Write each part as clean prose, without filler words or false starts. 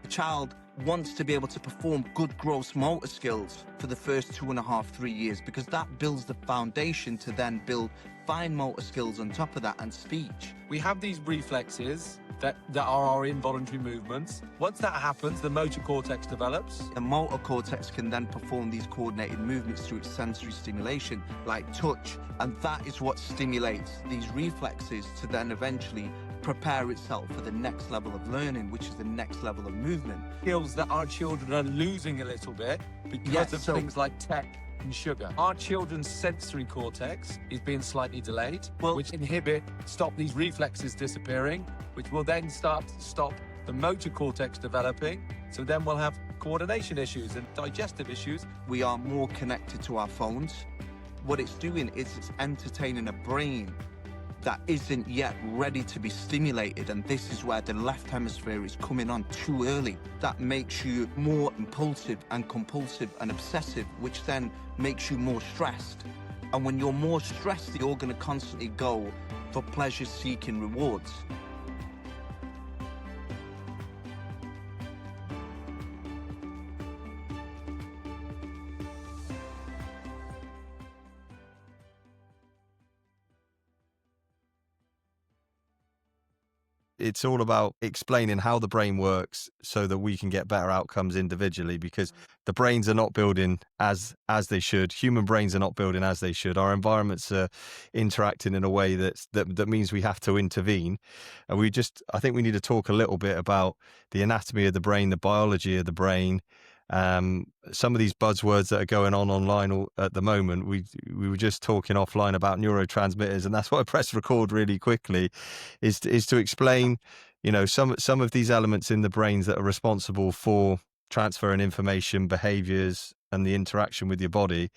child wants to be able to perform good gross motor skills for the first 2.5, 3 years, because that builds the foundation to then build fine motor skills on top of that and speech. We have these reflexes that are our involuntary movements. Once that happens, the motor cortex develops. The motor cortex can then perform these coordinated movements through its sensory stimulation, like touch, and that is what stimulates these reflexes to then eventually prepare itself for the next level of learning, which is the next level of movement. Skills that our children are losing a little bit because of things like tech and sugar. Our children's sensory cortex is being slightly delayed, which stop these reflexes disappearing, which will then stop the motor cortex developing. So then we'll have coordination issues and digestive issues. We are more connected to our phones. What it's doing is it's entertaining a brain that isn't yet ready to be stimulated, and this is where the left hemisphere is coming on too early. That makes you more impulsive and compulsive and obsessive, which then makes you more stressed. And when you're more stressed, you're going to constantly go for pleasure-seeking rewards. It's all about explaining how the brain works so that we can get better outcomes individually, because the brains are not building as they should. Human brains are not building as they should. Our environments are interacting in a way that means we have to intervene. And I think we need to talk a little bit about the anatomy of the brain, the biology of the brain. Some of these buzzwords that are going on online at the moment, we were just talking offline about neurotransmitters, and that's why I pressed record really quickly, is to explain, some of these elements in the brains that are responsible for transferring information, behaviors, and the interaction with your body,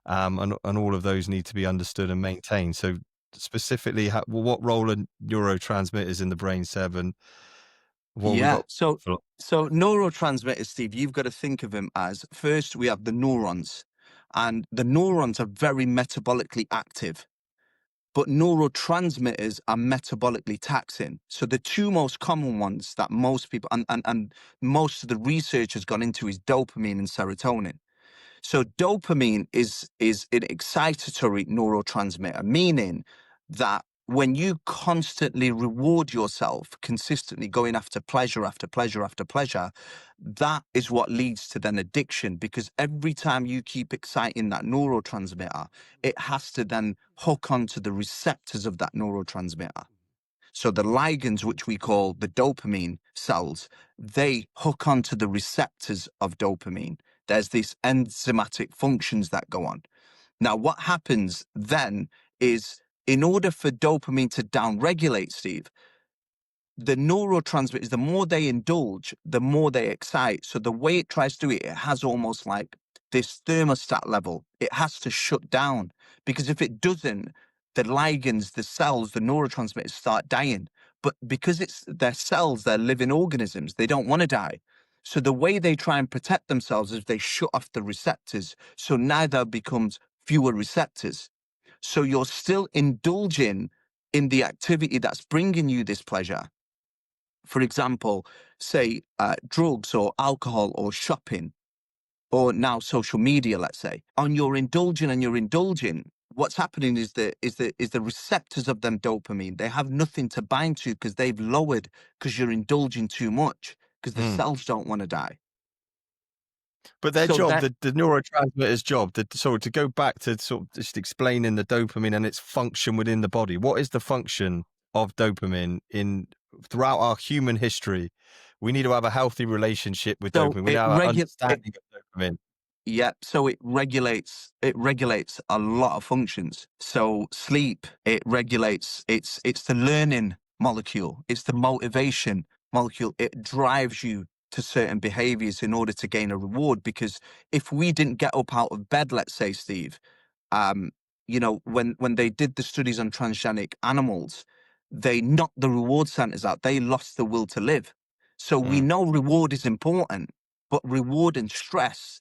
and all of those need to be understood and maintained. So specifically, what role are neurotransmitters in the brain, Seb, and So neurotransmitters, Steve, you've got to think of them as, first we have the neurons, and the neurons are very metabolically active, but neurotransmitters are metabolically taxing. So the two most common ones that most people, and most of the research has gone into, is dopamine and serotonin. So dopamine is an excitatory neurotransmitter, meaning that when you constantly reward yourself, consistently going after pleasure after pleasure after pleasure, that is what leads to then addiction, because every time you keep exciting that neurotransmitter, it has to then hook onto the receptors of that neurotransmitter. So the ligands, which we call the dopamine cells, they hook onto the receptors of dopamine. There's these enzymatic functions that go on. Now, what happens then is, in order for dopamine to downregulate, Steve, the neurotransmitters, the more they indulge, the more they excite. So the way it tries to do it, it has almost like this thermostat level. It has to shut down, because if it doesn't, the ligands, the cells, the neurotransmitters start dying. But because it's their cells, they're living organisms, they don't want to die. So the way they try and protect themselves is they shut off the receptors. So now there becomes fewer receptors. So you're still indulging in the activity that's bringing you this pleasure. For example, say drugs or alcohol or shopping, or now social media, let's say. And you're indulging, what's happening is the receptors of them dopamine, they have nothing to bind to, because they've lowered, because you're indulging too much, because the cells don't want to die. But their job, the neurotransmitter's job, to go back to sort of just explaining the dopamine and its function within the body. What is the function of dopamine throughout our human history? We need to have a healthy relationship with dopamine. We need to have an understanding of dopamine. Yeah, so it regulates a lot of functions. So sleep, it regulates, it's the learning molecule, it's the motivation molecule. It drives you to certain behaviors in order to gain a reward. Because if we didn't get up out of bed, let's say, Steve, when they did the studies on transgenic animals, they knocked the reward centers out. They lost the will to live. So we know reward is important, but reward and stress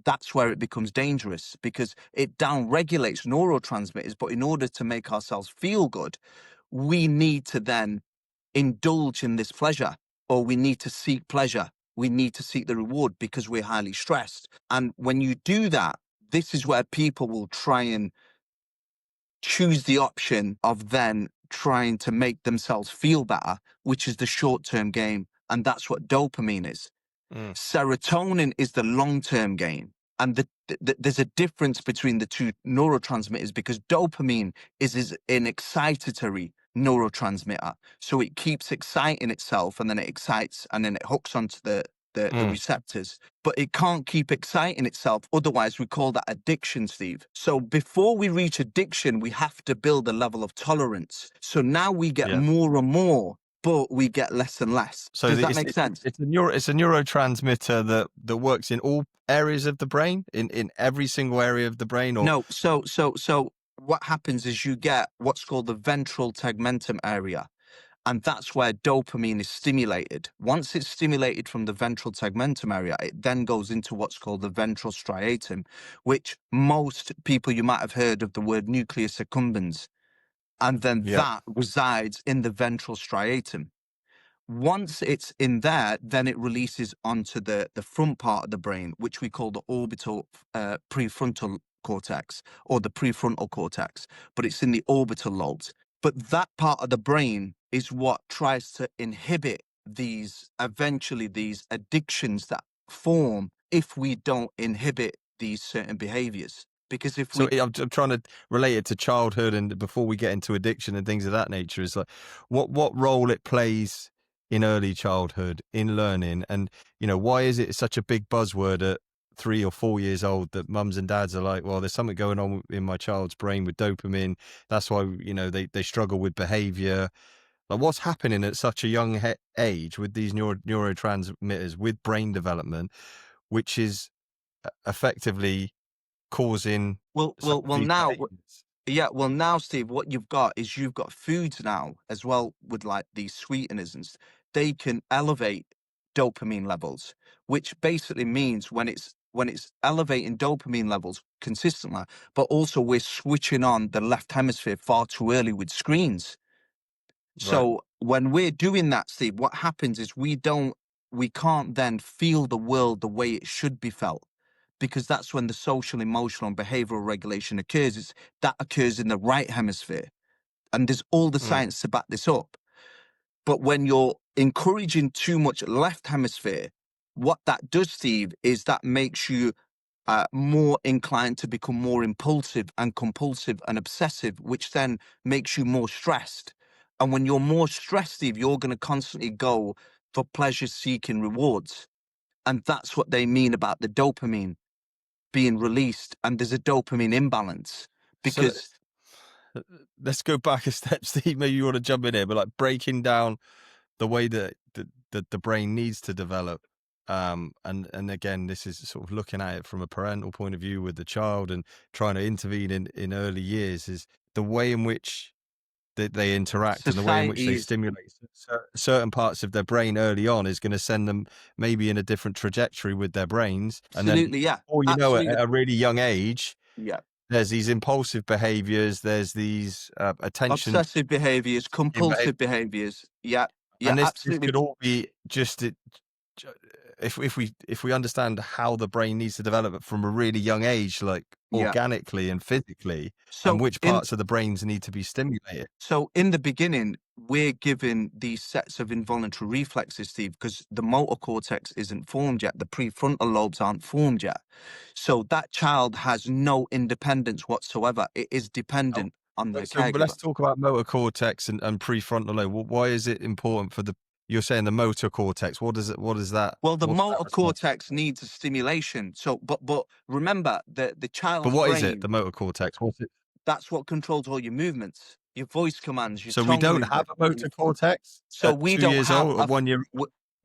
that's where it becomes dangerous, because it downregulates neurotransmitters. But in order to make ourselves feel good, we need to then indulge in this pleasure. or we need to seek pleasure. We need to seek the reward because we're highly stressed. And when you do that, this is where people will try and choose the option of then trying to make themselves feel better, which is the short-term game. And that's what dopamine is. Serotonin is the long-term game. And there's a difference between the two neurotransmitters because dopamine is an excitatory neurotransmitter. So it keeps exciting itself and then it excites and then it hooks onto the receptors, but it can't keep exciting itself. Otherwise, we call that addiction, Steve. So before we reach addiction, we have to build a level of tolerance. So now we get more and more, but we get less and less. So does that make sense? It's a neurotransmitter that works in all areas of the brain, in every single area of the brain, or no. So what happens is you get what's called the ventral tegmentum area. And that's where dopamine is stimulated. Once it's stimulated from the ventral tegmentum area, it then goes into what's called the ventral striatum, which most people, you might have heard of the word nucleus accumbens. And then that resides in the ventral striatum. Once it's in there, then it releases onto the front part of the brain, which we call the orbital prefrontal cortex or the prefrontal cortex, but it's in the orbital lobes. But that part of the brain is what tries to inhibit eventually these addictions that form if we don't inhibit these certain behaviors. Because I'm trying to relate it to childhood and before we get into addiction and things of that nature, is like what role it plays in early childhood in learning, and why is it such a big buzzword at 3 or 4 years old that mums and dads are like, well, there's something going on in my child's brain with dopamine. That's why they struggle with behaviour. Like, what's happening at such a young age with these neurotransmitters with brain development, which is effectively causing well now, Steve, what you've got foods now as well with like these sweeteners, they can elevate dopamine levels, which basically means when it's elevating dopamine levels consistently, but also we're switching on the left hemisphere far too early with screens. So when we're doing that, Steve, what happens is we can't then feel the world the way it should be felt, because that's when the social, emotional, and behavioral regulation occurs. That occurs in the right hemisphere. And there's all the science to back this up. But when you're encouraging too much left hemisphere, what that does, Steve, is that makes you more inclined to become more impulsive and compulsive and obsessive, which then makes you more stressed. And when you're more stressed, Steve, you're going to constantly go for pleasure-seeking rewards. And that's what they mean about the dopamine being released. And there's a dopamine imbalance. Because let's go back a step, Steve. Maybe you want to jump in here, but like breaking down the way that the brain needs to develop. And again, this is sort of looking at it from a parental point of view with the child and trying to intervene in early years, is the way in which they interact and the way in which they stimulate certain parts of their brain early on is going to send them maybe in a different trajectory with their brains. Absolutely, and then yeah. before you know it, at a really young age, yeah, there's these impulsive behaviors, there's these obsessive behaviors, compulsive behaviors. Yeah, yeah, and this absolutely. could all be just if we understand how the brain needs to develop from a really young age, like organically and physically, and which parts of the brains need to be stimulated. So in the beginning, we're given these sets of involuntary reflexes, Steve, because the motor cortex isn't formed yet. The prefrontal lobes aren't formed yet. So that child has no independence whatsoever. It is dependent on their caregiver. But let's talk about motor cortex and prefrontal lobe. Why is it important for you're saying the motor cortex? What is that? Well, the motor cortex needs a stimulation. So, but remember the child's brain. But what is it? The motor cortex? What's it? That's what controls all your movements, your voice commands, your So tongue we don't movement. have a motor cortex. So we 2 don't years have old or 1 year.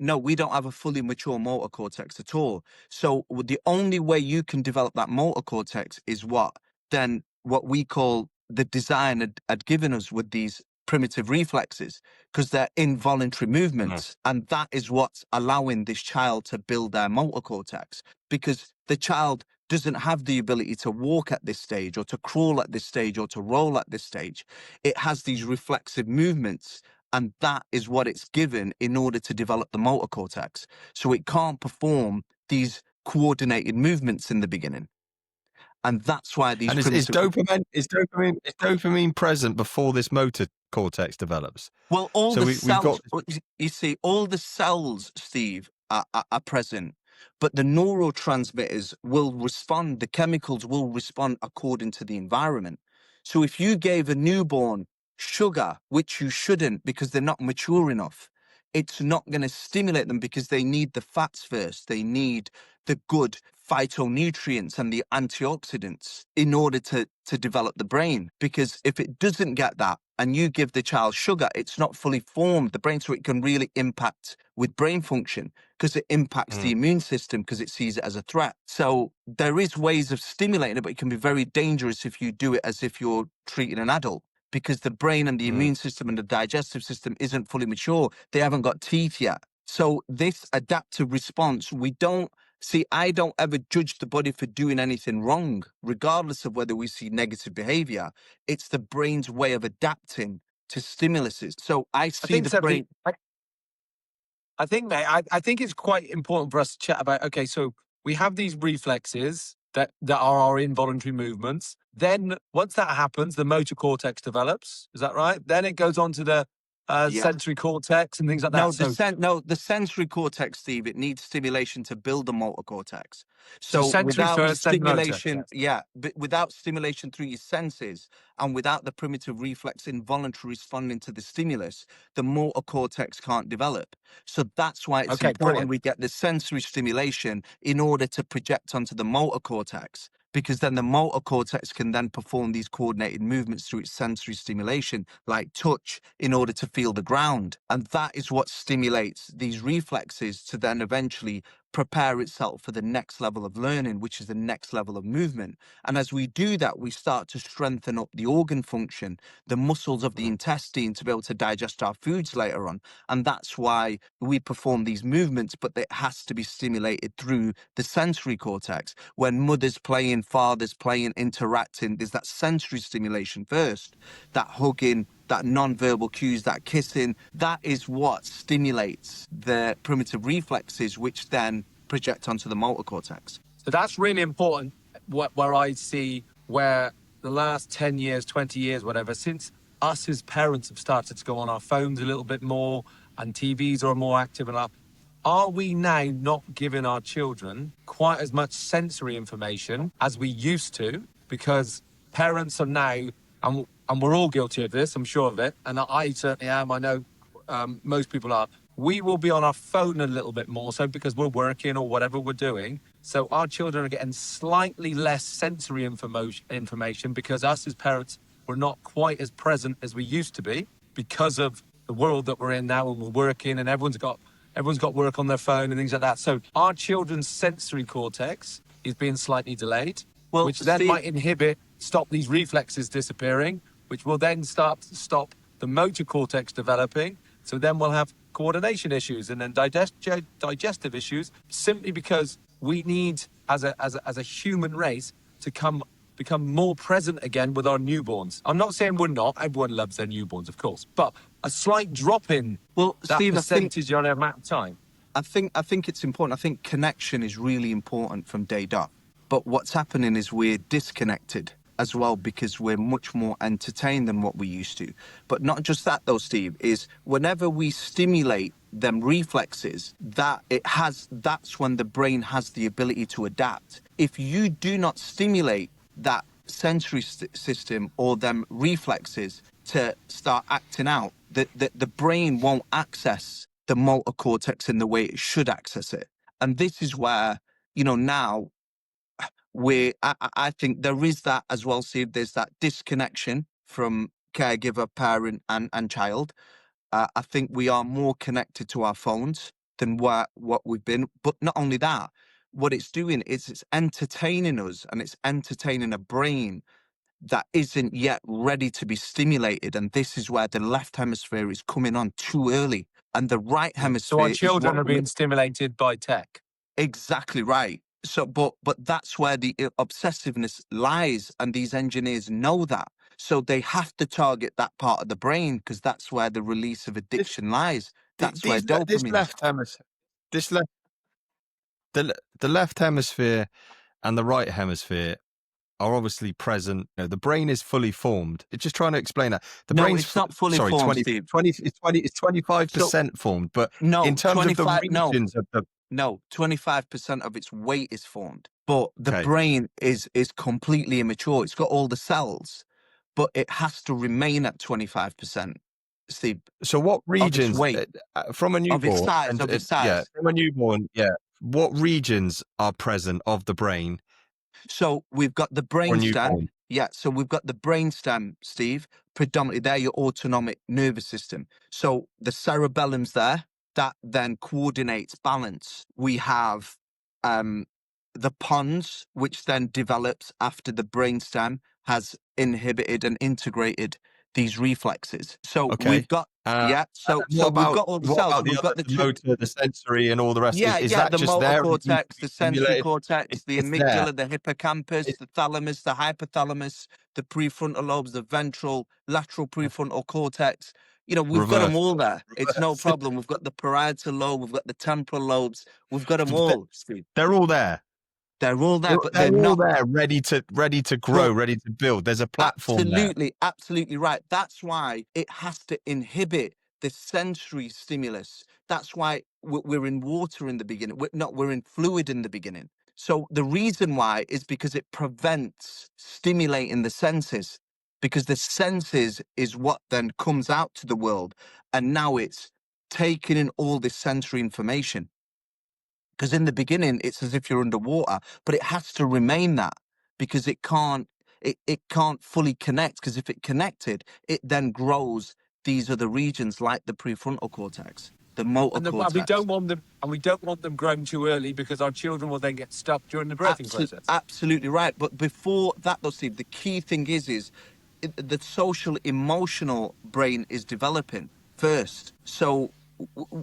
No, we don't have a fully mature motor cortex at all. So the only way you can develop that motor cortex is what we call the design had given us with these primitive reflexes, because they're involuntary movements. And that is what's allowing this child to build their motor cortex, because the child doesn't have the ability to walk at this stage or to crawl at this stage or to roll at this stage. It has these reflexive movements. And that is what it's given in order to develop the motor cortex. So it can't perform these coordinated movements in the beginning. And that's why these And is primitive... dopamine present before this motor cortex develops? Well, all So the we've got... cells, you see, all the cells, Steve, are present, but the neurotransmitters will respond, the chemicals will respond according to the environment. So if you gave a newborn sugar, which you shouldn't because they're not mature enough, it's not going to stimulate them because they need the fats first. They need the good phytonutrients and the antioxidants in order to develop the brain. Because if it doesn't get that and you give the child sugar, it's not fully formed the brain, so it can really impact with brain function because it impacts the immune system because it sees it as a threat. So there is ways of stimulating it, but it can be very dangerous if you do it as if you're treating an adult, because the brain and the immune system and the digestive system isn't fully mature. They haven't got teeth yet. So this adaptive response, I don't ever judge the body for doing anything wrong, regardless of whether we see negative behavior. It's the brain's way of adapting to stimuluses. So I see the brain. I think, mate, I think it's quite important for us to chat about, okay, so we have these reflexes that are our involuntary movements. Then once that happens, the motor cortex develops. Is that right? Then it goes on to the sensory cortex and things like that. No, the sensory cortex, Steve, it needs stimulation to build the motor cortex. So sensory without first, then motor, stimulation, but without stimulation through your senses and without the primitive reflex involuntary responding to the stimulus, the motor cortex can't develop. So that's why it's important brilliant. we get the sensory stimulation in order to project onto the motor cortex, because then the motor cortex can then perform these coordinated movements through its sensory stimulation, like touch, in order to feel the ground. And that is what stimulates these reflexes to then eventually prepare itself for the next level of learning, which is the next level of movement. And as we do that, we start to strengthen up the organ function, the muscles of the intestine to be able to digest our foods later on. And that's why we perform these movements, but it has to be stimulated through the sensory cortex. When mother's playing, father's playing, interacting, there's that sensory stimulation first, that hugging, that non-verbal cues, that kissing. That is what stimulates the primitive reflexes, which then project onto the motor cortex. So that's really important, where I see where the last 10 years, 20 years, whatever, since us as parents have started to go on our phones a little bit more and TVs are more active enough, are we now not giving our children quite as much sensory information as we used to? Because parents are now, and we're all guilty of this, I'm sure of it, and I certainly am, I know most people are, we will be on our phone a little bit more so because we're working or whatever we're doing. So our children are getting slightly less sensory information because us as parents, we're not quite as present as we used to be because of the world that we're in now, and we're working and everyone's got work on their phone and things like that. So our children's sensory cortex is being slightly delayed, which then might stop these reflexes disappearing, which will then stop the motor cortex developing. So then we'll have coordination issues and then digestive issues, simply because we need, as a human race, to become more present again with our newborns. I'm not saying we're not. Everyone loves their newborns, of course, but a slight drop in that Steve, percentage on a amount of time. I think it's important. I think connection is really important from day dot. But what's happening is we're disconnected as well because we're much more entertained than what we used to. But not just that though, Steve, is whenever we stimulate them reflexes, that's when the brain has the ability to adapt. If you do not stimulate that sensory system or them reflexes to start acting out, the brain won't access the motor cortex in the way it should access it. And this is where, now I think there is that as well, Steve. There's that disconnection from caregiver, parent, and child. I think we are more connected to our phones than what we've been. But not only that, what it's doing is it's entertaining us, and it's entertaining a brain that isn't yet ready to be stimulated. And this is where the left hemisphere is coming on too early, and the right hemisphere. So our children are being stimulated by tech. Exactly right. So, but that's where the obsessiveness lies, and these engineers know that. So they have to target that part of the brain because that's where the release of addiction lies. That's where This dopamine is. left hemisphere, this left the left hemisphere and the right hemisphere are obviously present. You know, the brain is fully formed. It's just trying to explain that the No, brain's it's not fully formed, Steve. 25% formed, but No, in terms of the 25. regions of the 25% of its weight is formed, but the okay. brain is completely immature. It's got all the cells, but it has to remain at 25%. Steve, So what of its regions weight, from a of its newborn size, of its yeah, size. from a newborn, yeah. What regions are present of the brain So we've got the for a brainstem. newborn? Yeah, so we've got the brainstem, Steve. Predominantly, they're your autonomic nervous system. So the cerebellum's there. That then coordinates balance. We have the pons, which then develops after the brainstem has inhibited and integrated these reflexes. So Okay. we've got So What we've about got all the cells. the We've other, got the the motor, the sensory, and all the rest? Is yeah, that the just motor there and it needs to cortex, be the sensory stimulated? cortex, the It's there. amygdala, the hippocampus, It's the thalamus, the hypothalamus, the prefrontal lobes, the ventral, lateral prefrontal cortex. You know, we've got them reverse. all there. It's no Reverse. problem. We've got the parietal lobe, we've got the temporal lobes, we've got them all, Steve. They're all there. They're all there, but They're they're all not. there, ready to grow, But ready to build. There's a platform there. absolutely right. That's why it has to inhibit the sensory stimulus. That's why we're in water in the beginning. We're in fluid in the beginning. So the reason why is because it prevents stimulating the senses, because the senses is what then comes out to the world. And now it's taking in all this sensory information. Because in the beginning, it's as if you're underwater, but it has to remain that because it can't fully connect. Because if it connected, it then grows these other regions like the prefrontal cortex, the motor And cortex. we don't want them growing too early because our children will then get stuck during the birthing process. Absolutely right. But before that, though, Steve, the key thing is the social emotional brain is developing first. So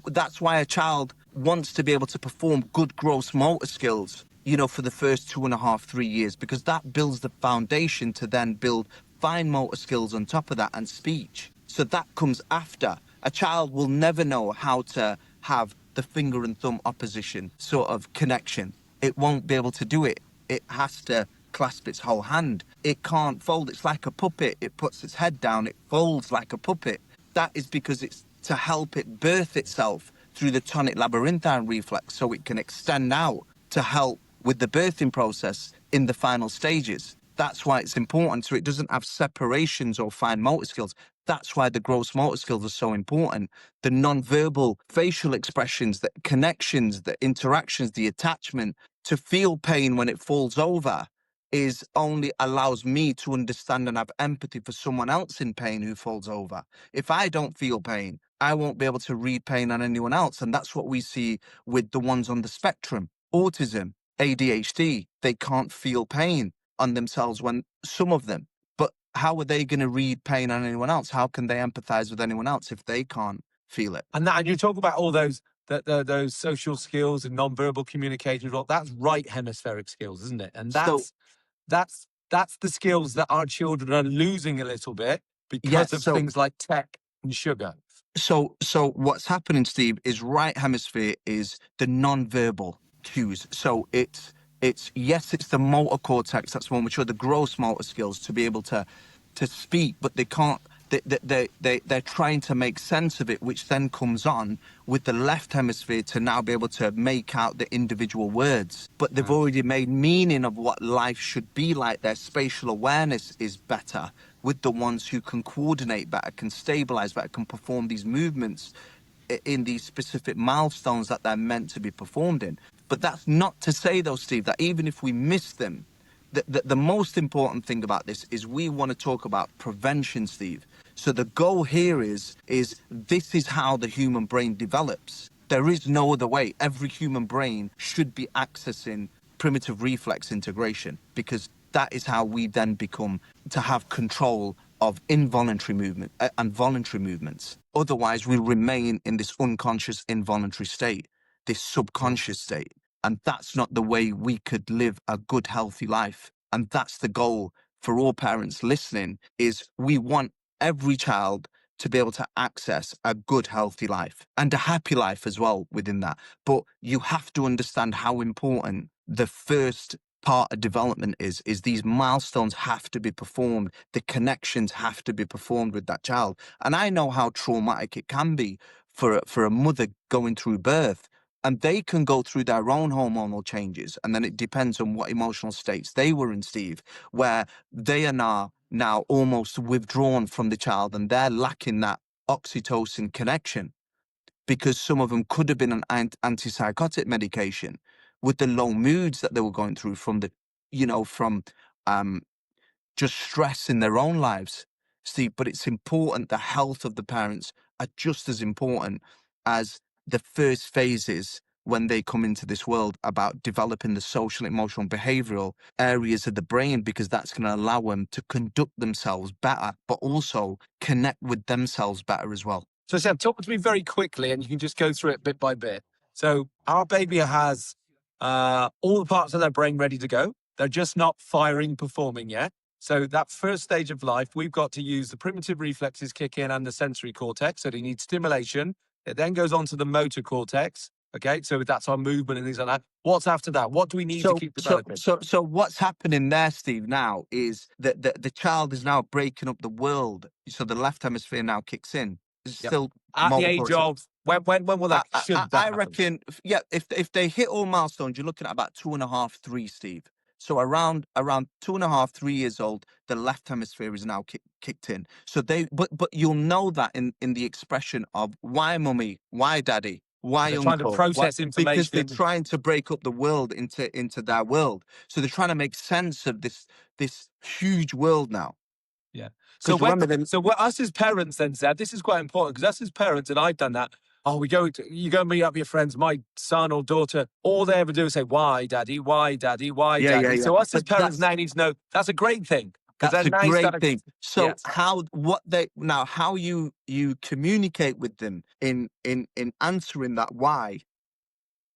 that's why a child wants to be able to perform good gross motor skills, you know, for the first 2.5, 3 years, because that builds the foundation to then build fine motor skills on top of that and speech. So that comes after. A child will never know how to have the finger and thumb opposition sort of connection. It won't be able to do it. It has to clasp its whole hand. It can't fold. It's like a puppet. It puts its head down. It folds like a puppet. That is because it's to help it birth itself through the tonic labyrinthine reflex so it can extend out to help with the birthing process in the final stages. That's why it's important. So it doesn't have separations or fine motor skills. That's why the gross motor skills are so important. The non-verbal facial expressions, the connections, the interactions, the attachment, to feel pain when it falls over is only allows me to understand and have empathy for someone else in pain who falls over. If I don't feel pain, I won't be able to read pain on anyone else. And that's what we see with the ones on the spectrum. Autism, ADHD, they can't feel pain on themselves when some of them. But how are they going to read pain on anyone else? How can they empathize with anyone else if they can't feel it? And you talk about all those social skills and non-verbal communication. Well, that's right hemispheric skills, isn't it? And that's the skills that our children are losing a little bit because of things like tech and sugar. So what's happening, Steve, is right hemisphere is the non-verbal cues. So it's the motor cortex that's more mature, the gross motor skills to be able to speak, but they can't. They're trying to make sense of it, which then comes on with the left hemisphere to now be able to make out the individual words. But they've already made meaning of what life should be like. Their spatial awareness is better with the ones who can coordinate better, can stabilize better, can perform these movements in these specific milestones that they're meant to be performed in. But that's not to say, though, Steve, that even if we miss them, the most important thing about this is we want to talk about prevention, Steve. So the goal here is this is how the human brain develops. There is no other way. Every human brain should be accessing primitive reflex integration because that is how we then become to have control of involuntary movement and voluntary movements. Otherwise, we'll remain in this unconscious involuntary state, this subconscious state. And that's not the way we could live a good, healthy life. And that's the goal for all parents listening is we want every child to be able to access a good, healthy life and a happy life as well within that. But you have to understand how important the first part of development is these milestones have to be performed. The connections have to be performed with that child. And I know how traumatic it can be for a mother going through birth. And they can go through their own hormonal changes. And then it depends on what emotional states they were in, Steve, where they are now almost withdrawn from the child and they're lacking that oxytocin connection because some of them could have been on antipsychotic medication with the low moods that they were going through from the, from just stress in their own lives, Steve. But it's important, the health of the parents are just as important as the first phases when they come into this world about developing the social, emotional, behavioral areas of the brain, because that's going to allow them to conduct themselves better, but also connect with themselves better as well. So Seb, talk to me very quickly and you can just go through it bit by bit. So our baby has all the parts of their brain ready to go. They're just not firing, performing yet. So that first stage of life, we've got to use the primitive reflexes kick in and the sensory cortex. So they need stimulation. It then goes on to the motor cortex. Okay, so that's our movement and things like that. What's after that? What do we need to keep developing? So what's happening there, Steve, now is that the child is now breaking up the world. So the left hemisphere now kicks in. It's still at the age of when will that? I reckon, if they hit all milestones, you're looking at about 2.5, 3, Steve. So around 2.5, 3 years old, the left hemisphere is now kicked in. So but you'll know that in the expression of why mummy, why daddy, why they're uncle, trying to process information because they're trying to break up the world into their world. So they're trying to make sense of this huge world now. Yeah. So us as parents then, Zeb, this is quite important because us as parents, and I've done that. Oh, you go meet up with your friends, my son or daughter, all they ever do is say, why, daddy, why, daddy, why, daddy. So us as parents now need to know that's a great thing. That's a great thing. So how you communicate with them in answering that why,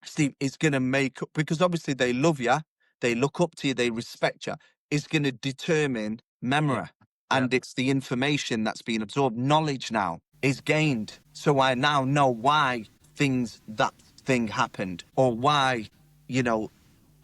Steve, is going to make up, because obviously they love you, they look up to you, they respect you, is going to determine memory. And it's the information that's being absorbed. Knowledge now is gained. So I now know why that thing happened, or why,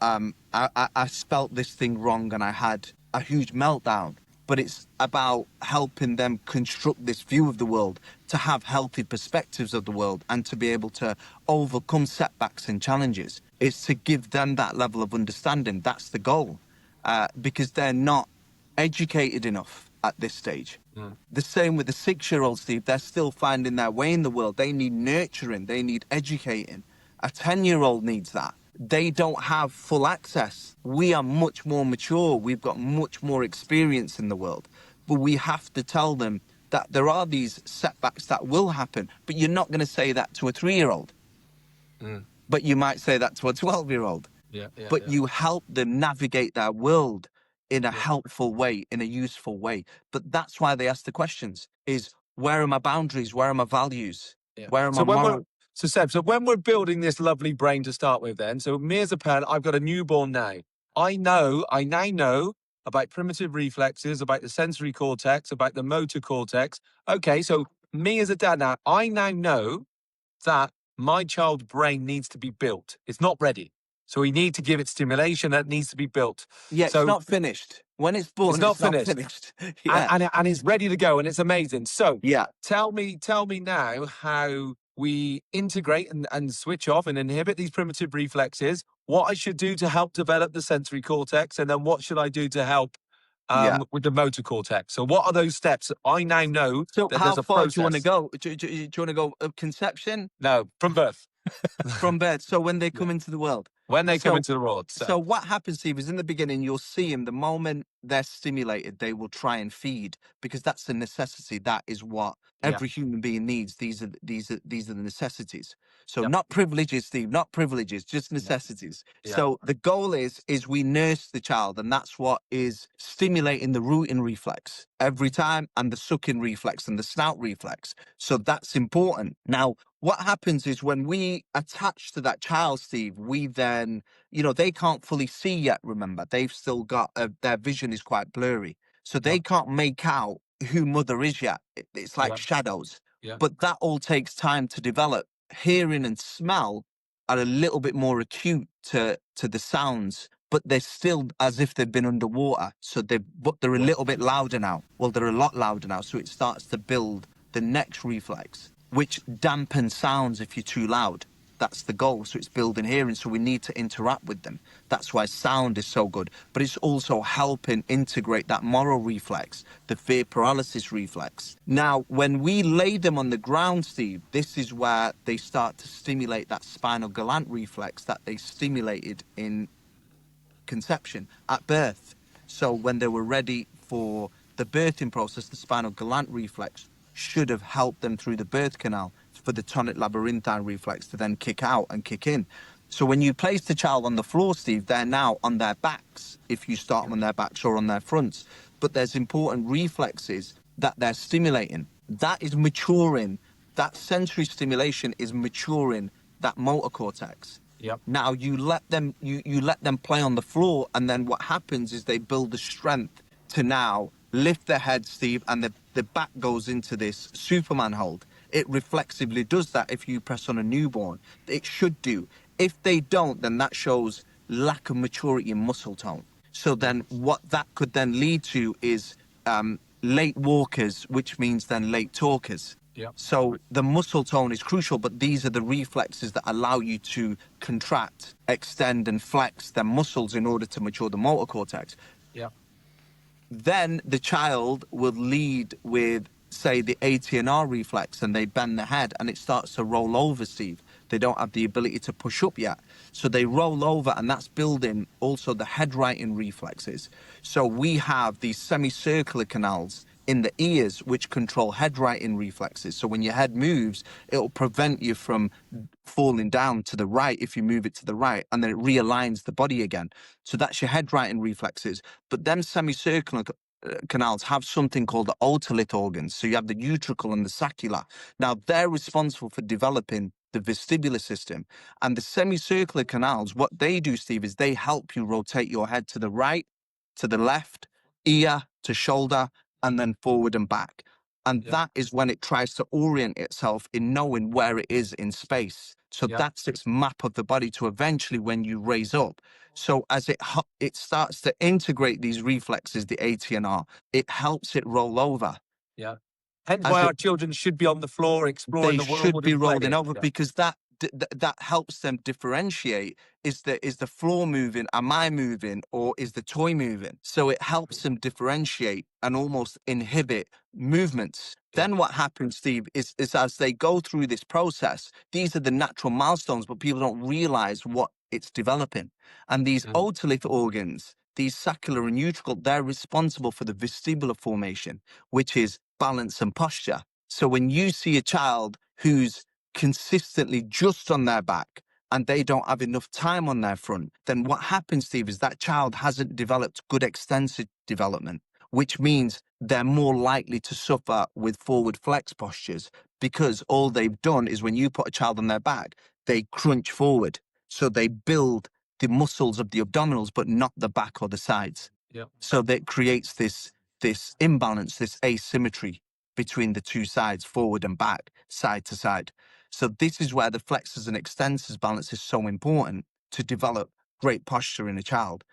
I spelt this thing wrong and I had a huge meltdown. But it's about helping them construct this view of the world, to have healthy perspectives of the world, and to be able to overcome setbacks and challenges. It's to give them that level of understanding. That's the goal, because they're not educated enough at this stage. The same with the 6-year-old, Steve. They're still finding their way in the world. They need nurturing. They need educating. A 10-year-old needs that. They don't have full access. We are much more mature. We've got much more experience in the world. But we have to tell them that there are these setbacks that will happen. But you're not going to say that to a 3-year-old. But you might say that to a 12-year-old. But you help them navigate their world in a helpful way, in a useful way. But that's why they ask the questions, is where are my boundaries? Where are my values? Where are my morals? So Seb, when we're building this lovely brain to start with then, so me as a parent, I've got a newborn now. I now know about primitive reflexes, about the sensory cortex, about the motor cortex. Okay, so me as a dad now, I now know that my child's brain needs to be built. It's not ready. So we need to give it stimulation that needs to be built. Yeah, so, it's not finished. When it's born, it's not finished. And it's ready to go, and it's amazing. So tell me now how we integrate and switch off and inhibit these primitive reflexes, what I should do to help develop the sensory cortex, and then what should I do to help with the motor cortex. So what are those steps? I now know that there's a process. How far do you want to go? Do you want to go conception? No, from birth. From birth. So when they come into the world. When they come into the world. So what happens, Steve, is in the beginning, you'll see them. The moment they're stimulated, they will try and feed, because that's a necessity. That is what every human being needs. These are the necessities. So not privileges, Steve, not privileges, just necessities. So the goal is we nurse the child, and that's what is stimulating the rooting reflex every time, and the sucking reflex and the snout reflex. So that's important. Now, what happens is when we attach to that child, Steve, we then, they can't fully see yet, remember. They've still got, their vision is quite blurry. So they can't make out who mother is yet. It's like shadows. But that all takes time to develop. Hearing and smell are a little bit more acute to the sounds, but they're still as if they've been underwater. But they're a little bit louder now. Well, they're a lot louder now. So it starts to build the next reflex, which dampens sounds if you're too loud. That's the goal. So it's building hearing. So we need to interact with them. That's why sound is so good. But it's also helping integrate that moral reflex, the fear paralysis reflex. Now, when we lay them on the ground, Steve, this is where they start to stimulate that spinal galant reflex that they stimulated in conception at birth. So when they were ready for the birthing process, the spinal galant reflex should have helped them through the birth canal for the tonic labyrinthine reflex to then kick out and kick in. So when you place the child on the floor, Steve, they're now on their backs, if you start them on their backs or on their fronts. But there's important reflexes that they're stimulating. That is maturing. That sensory stimulation is maturing that motor cortex. Now you let them play on the floor, and then what happens is they build the strength to now lift their head, Steve, and the back goes into this Superman hold. It reflexively does that if you press on a newborn. It should do. If they don't, then that shows lack of maturity in muscle tone. So then what that could then lead to is late walkers, which means then late talkers. So the muscle tone is crucial, but these are the reflexes that allow you to contract, extend, and flex their muscles in order to mature the motor cortex. Then the child will lead with, say, the ATNR reflex, and they bend the head, and it starts to roll over, Steve. They don't have the ability to push up yet. So they roll over, and that's building also the head righting reflexes. So we have these semicircular canals in the ears which control head righting reflexes. So when your head moves, it'll prevent you from falling down to the right if you move it to the right, and then it realigns the body again. So that's your head righting reflexes. But them semicircular canals have something called the otolith organs. So you have the utricle and the sacula. Now they're responsible for developing the vestibular system. And the semicircular canals, what they do, Steve, is they help you rotate your head to the right, to the left, ear to shoulder, and then forward and back. And that is when it tries to orient itself in knowing where it is in space. So that's its map of the body to eventually, when you raise up. So as it starts to integrate these reflexes, the ATNR, it helps it roll over. Hence why our children should be on the floor exploring the world. They should be rolling over because that helps them differentiate. Is the floor moving? Am I moving? Or is the toy moving? So it helps them differentiate and almost inhibit movements. Then what happens, Steve, is as they go through this process, these are the natural milestones, but people don't realize what it's developing. And these otolith organs, these saccular and utricle, they're responsible for the vestibular formation, which is balance and posture. So when you see a child who's consistently just on their back and they don't have enough time on their front, then what happens, Steve, is that child hasn't developed good extensive development, which means they're more likely to suffer with forward flex postures because all they've done is when you put a child on their back, they crunch forward. So they build the muscles of the abdominals, but not the back or the sides. So that creates this imbalance, this asymmetry between the two sides, forward and back, side to side. So this is where the flexors and extensors balance is so important to develop great posture in a child.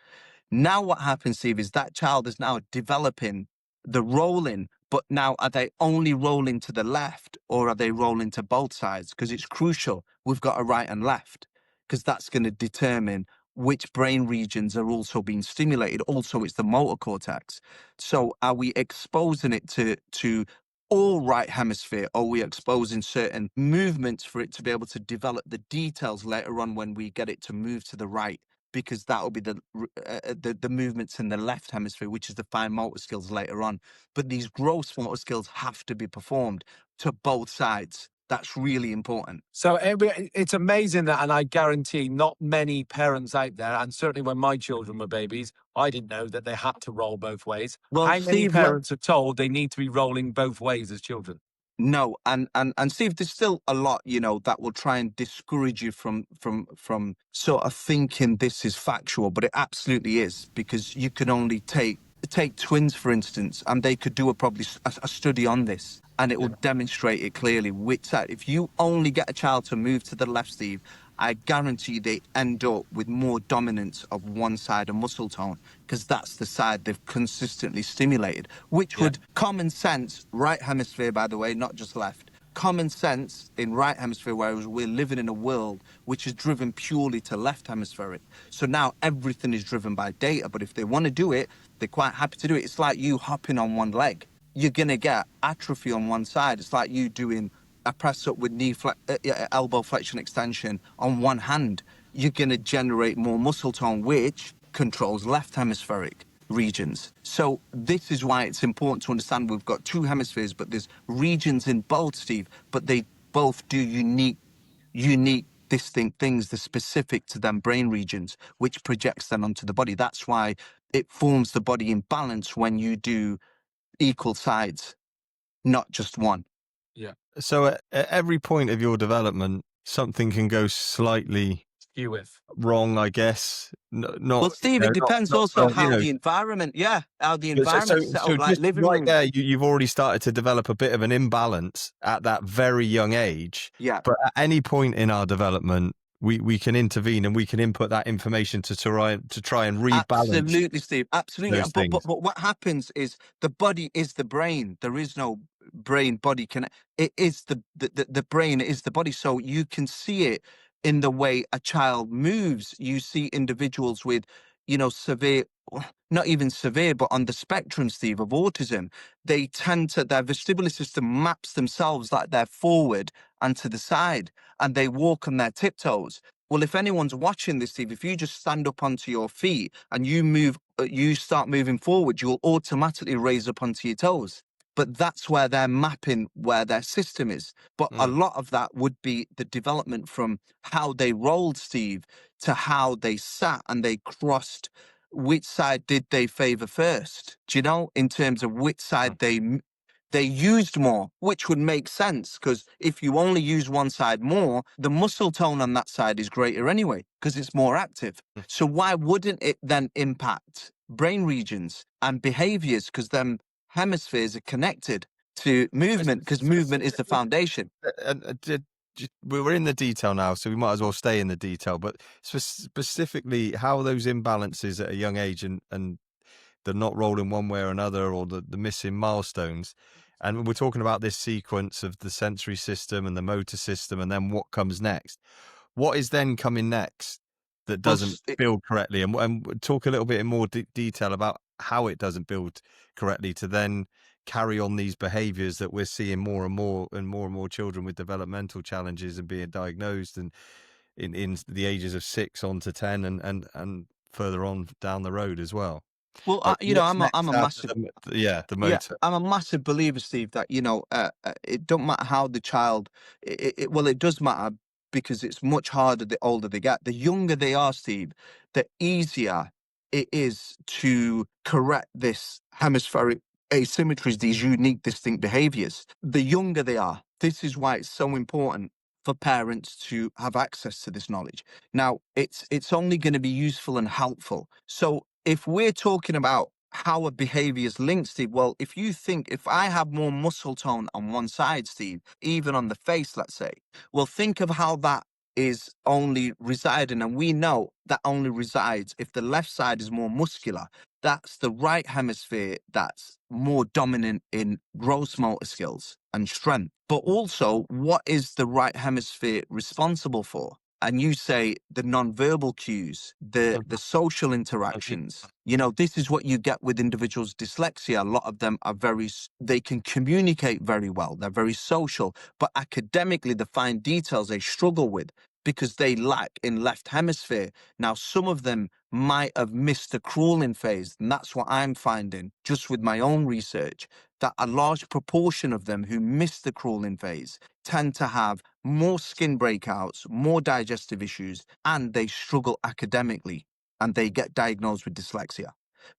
Now what happens, Steve, is that child is now developing the rolling, but now are they only rolling to the left or are they rolling to both sides? Because it's crucial. We've got a right and left because that's going to determine which brain regions are also being stimulated. Also, it's the motor cortex. So are we exposing it to all right hemisphere, or are we exposing certain movements for it to be able to develop the details later on when we get it to move to the right? Because that will be the movements in the left hemisphere, which is the fine motor skills later on. But these gross motor skills have to be performed to both sides. That's really important. So it's amazing that, and I guarantee not many parents out there, and certainly when my children were babies, I didn't know that they had to roll both ways. Well, How many Steve, parents are told they need to be rolling both ways as children? No, and Steve, there's still a lot, that will try and discourage you from sort of thinking this is factual, but it absolutely is, because you can only take twins, for instance, and they could do a study on this, and it will demonstrate it clearly. Which side, if you only get a child to move to the left, Steve, I guarantee they end up with more dominance of one side of muscle tone, because that's the side they've consistently stimulated, which would, common sense, right hemisphere, by the way, not just left, common sense in right hemisphere, whereas we're living in a world which is driven purely to left hemispheric. So now everything is driven by data, but if they want to do it, they're quite happy to do it. It's like you hopping on one leg. You're going to get atrophy on one side. It's like you doing a press up with elbow flexion extension on one hand. You're going to generate more muscle tone, which controls left hemispheric regions. So this is why it's important to understand we've got two hemispheres, but there's regions in both, Steve, but they both do unique, distinct things. They're specific to them brain regions, which projects them onto the body. That's why it forms the body in balance when you do equal sides, not just one. Yeah. So at every point of your development, something can go slightly Skew with. wrong, I guess. Not, Well, Steve, it depends also how the environment, how the environment's set up, like just living right room. there, you've already started to develop a bit of an imbalance at that very young age. Yeah. But at any point in our development, we can intervene and we can input that information to try and rebalance. Absolutely, Steve. Absolutely. those But things. what happens is the body is the brain. There is no brain body connect. It is the brain is the body. So you can see it in the way a child moves. You see individuals with, severe, not even severe, but on the spectrum, Steve, of autism, they tend to, their vestibular system maps themselves like they're forward and to the side, and they walk on their tiptoes. Well, if anyone's watching this, Steve, if you just stand up onto your feet and you start moving forward, you'll automatically raise up onto your toes. But that's where they're mapping where their system is. But a lot of that would be the development from how they rolled, Steve, to how they sat and they crossed. Which side did they favor first? Do you know, in terms of which side they used more, which would make sense, because if you only use one side more, the muscle tone on that side is greater anyway, because it's more active. So why wouldn't it then impact brain regions and behaviors? Because them hemispheres are connected to movement, because movement is the foundation. We're in the detail now, so we might as well stay in the detail. But specifically, how those imbalances at a young age and the not rolling one way or another, or the missing milestones. And we're talking about this sequence of the sensory system and the motor system, and then what comes next. What is then coming next that doesn't build correctly? And talk a little bit in more detail about how it doesn't build correctly to then carry on these behaviors that we're seeing more and more children with developmental challenges and being diagnosed, and in the ages of 6 on to 10 and further on down the road as well. Well, I'm a massive, the motor. I'm a massive believer, Steve, that it don't matter how the child. Well, it does matter, because it's much harder the older they get. The younger they are, Steve, the easier it is to correct this hemispheric asymmetries, these unique, distinct behaviors. The younger they are, this is why it's so important for parents to have access to this knowledge. Now, it's only going to be useful and helpful. So if we're talking about how a behavior is linked, Steve, well, if I have more muscle tone on one side, Steve, even on the face, let's say, well, think of how that is only residing, and we know that only resides if the left side is more muscular. That's the right hemisphere that's more dominant in gross motor skills and strength. But also, what is the right hemisphere responsible for? And you say the nonverbal cues, the social interactions. This is what you get with individuals with dyslexia. A lot of them are they can communicate very well. They're very social, but academically, the fine details they struggle with because they lack in left hemisphere. Now, some of them might have missed the crawling phase. And that's what I'm finding just with my own research, that a large proportion of them who miss the crawling phase tend to have more skin breakouts, more digestive issues, and they struggle academically, and they get diagnosed with dyslexia,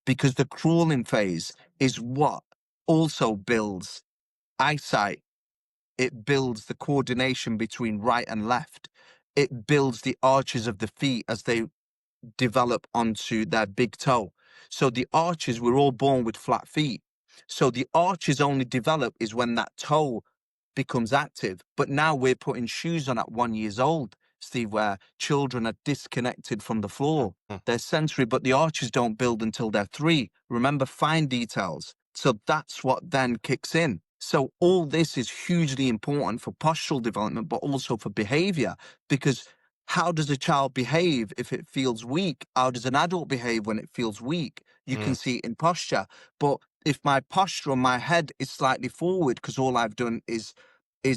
because the crawling phase is what also builds eyesight, it builds the coordination between right and left. It builds the arches of the feet as they develop onto their big toe. So the arches, we're all born with flat feet. So the arches only develop is when that toe becomes active. But now we're putting shoes on at 1 year old, Steve, where children are disconnected from the floor. They're sensory, but the arches don't build until they're 3. Remember, fine details. So that's what then kicks in. So all this is hugely important for postural development, but also for behavior, because how does a child behave if it feels weak? How does an adult behave when it feels weak? You can see it in posture. But if my posture on my head is slightly forward because all I've done is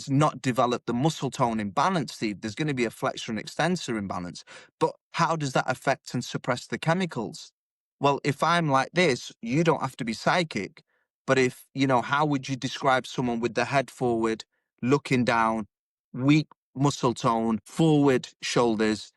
not develop the muscle tone imbalance, Steve, there's going to be a flexor and extensor imbalance. But how does that affect and suppress the chemicals? Well, if I'm like this, you don't have to be psychic. But if, how would you describe someone with the head forward, looking down, weak muscle tone, forward shoulders?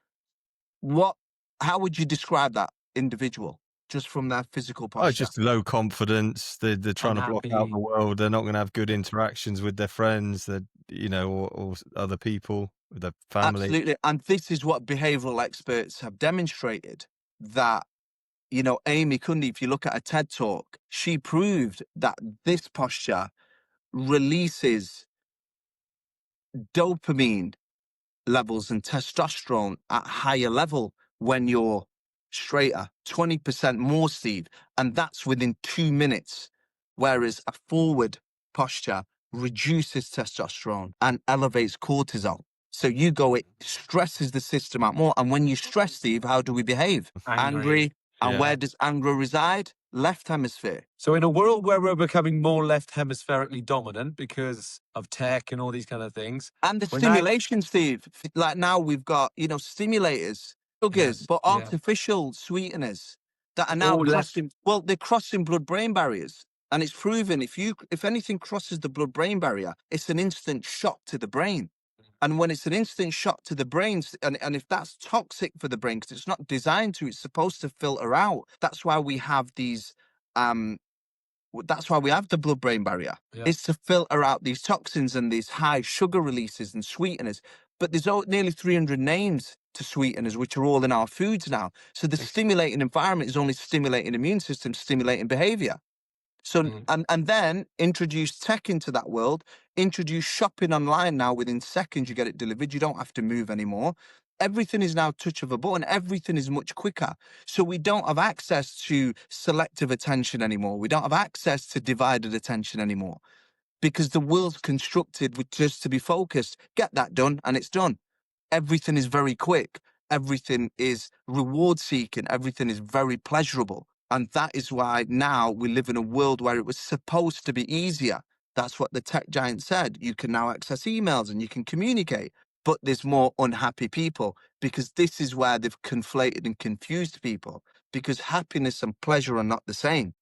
How would you describe that individual just from their physical Oh, posture? just low confidence. They're trying to block out Unhappy. the world. They're not going to have good interactions with their friends, or other people, with their family. Absolutely. And this is what behavioral experts have demonstrated, that, Amy Cundy, if you look at a TED talk, she proved that this posture releases dopamine levels and testosterone at higher level when you're straighter, 20% more, Steve. And that's within 2 minutes. Whereas a forward posture reduces testosterone and elevates cortisol. So it stresses the system out more. And when you stress, Steve, how do we behave? Angry. And Yeah. where does anger reside? Left hemisphere. So in a world where we're becoming more left hemispherically dominant because of tech and all these kind of things. And the we're now- stimulation, Steve. Like now we've got, stimulators, sugars, Yes, but yeah. artificial sweeteners that are now All left- crossing. Well, they're crossing blood-brain barriers. And it's proven if anything crosses the blood-brain barrier, it's an instant shock to the brain. And when it's an instant shock to the brain, and if that's toxic for the brain, because it's not designed to, it's supposed to filter out. That's why we have these, that's why we have the blood-brain barrier. Yeah. It's to filter out these toxins and these high sugar releases and sweeteners. But there's nearly 300 names to sweeteners, which are all in our foods now. So the stimulating environment is only stimulating immune system, stimulating behavior. So, and then introduce tech into that world, introduce shopping online now. Within seconds, you get it delivered. You don't have to move anymore. Everything is now touch of a button. Everything is much quicker. So we don't have access to selective attention anymore. We don't have access to divided attention anymore, because the world's constructed with just to be focused. Get that done and it's done. Everything is very quick. Everything is reward seeking. Everything is very pleasurable. And that is why now we live in a world where it was supposed to be easier. That's what the tech giant said. You can now access emails and you can communicate, but there's more unhappy people, because this is where they've conflated and confused people, because happiness and pleasure are not the same.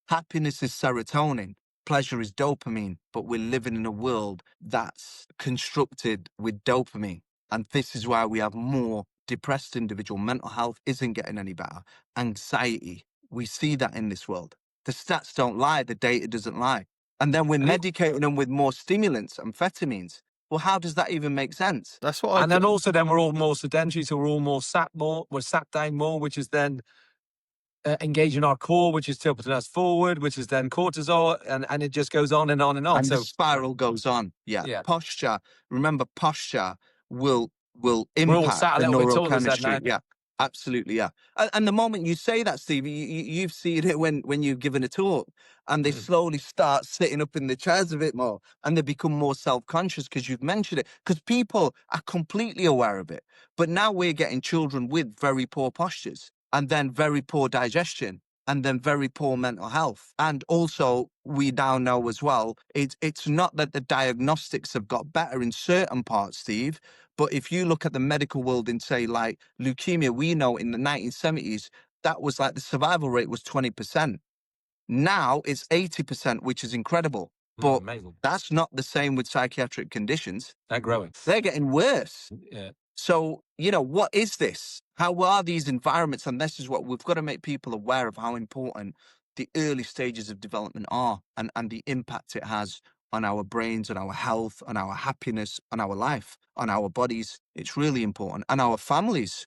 Happiness is serotonin. Pleasure is dopamine, but we're living in a world that's constructed with dopamine. And this is why we have more depressed individual. Mental health isn't getting any better. Anxiety, we see that in this world. The stats don't lie, the data doesn't lie. And then we're medicating them with more stimulants, amphetamines. Well, how does that even make sense? That's what And then also we're all more sedentary, so we're all more we're sat down more, which is then engaging our core, which is tilting us forward, which is then cortisol, and it just goes on and on and on. And the spiral goes on. Yeah. Posture. Remember, posture will impact sat a the little bit taller, neurochemistry. Yeah, absolutely. Yeah. And the moment you say that, Steve, you've seen it when you've given a talk, and they slowly start sitting up in the chairs a bit more, and they become more self-conscious because you've mentioned it, because people are completely aware of it. But now we're getting children with very poor postures, and then very poor digestion, and then very poor mental health. And also, we now know as well, it's not that the diagnostics have got better in certain parts, Steve, but if you look at the medical world and say, like leukemia, we know in the 1970s, that was like the survival rate was 20%. Now it's 80%, which is incredible. But that's not the same with psychiatric conditions. They're growing. They're getting worse. Yeah. So, what is this? How are these environments? And this is what we've got to make people aware of, how important the early stages of development are, and the impact it has on our brains, on our health, on our happiness, on our life, on our bodies. It's really important. And our families.